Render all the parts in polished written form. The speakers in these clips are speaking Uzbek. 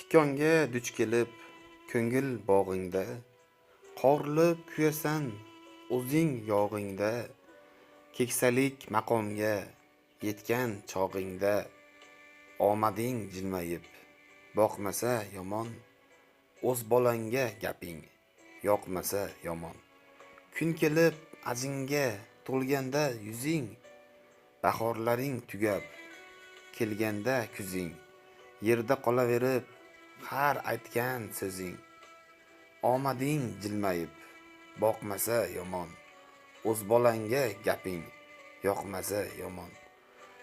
Tikonga duch kelib ko'ngil bog'ingda, qorilib kuyasan o'zing yog'ingda, keksalik maqomga yetgan chog'ingda, omading jilmayib boqmasa yomon, o'z bolangga gaping yoqmasa yomon. Kun kelib ajinga to'lganda yuzing, bahorlaring tugab kelganda kuzing, yerda qolaverib har aytgan so'zing. Omading jilmayib boqmasa yomon, o'z bolangga gaping yoqmasa yomon.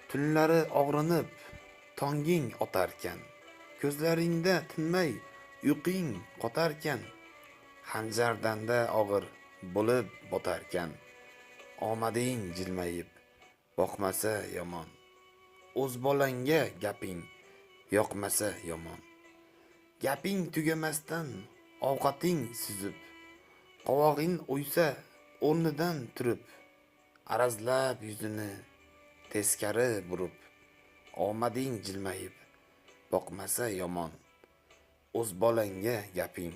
Tunlari og'rinib tonging otarkan, ko'zlaringda tinmay uyqing qotarkan, hanjardanda og'ir bo'lib botarkan. Omading jilmayib boqmasa yomon, o'z bolangga gaping yoqmasa yomon. Gaping tugamasdan ovqating suzib, qovog'ing o'ysa o'rnidan turib, arazlab yuzini teskari burib. Omading jilmayib boqmasa yomon, o'z bolangga gaping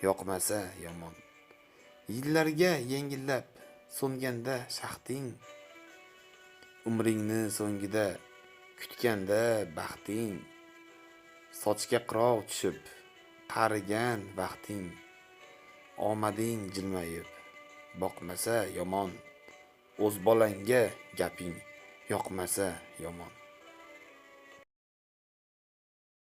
yoqmasa yomon. Yillarga yengillab so'nganda shaxting, umringni so'ngida kutganda baxting, sochga qirov tushib qarigan vaqting. Omading jilmayib boqmasa yomon, o'z bolangga gaping yoqmasa yomon.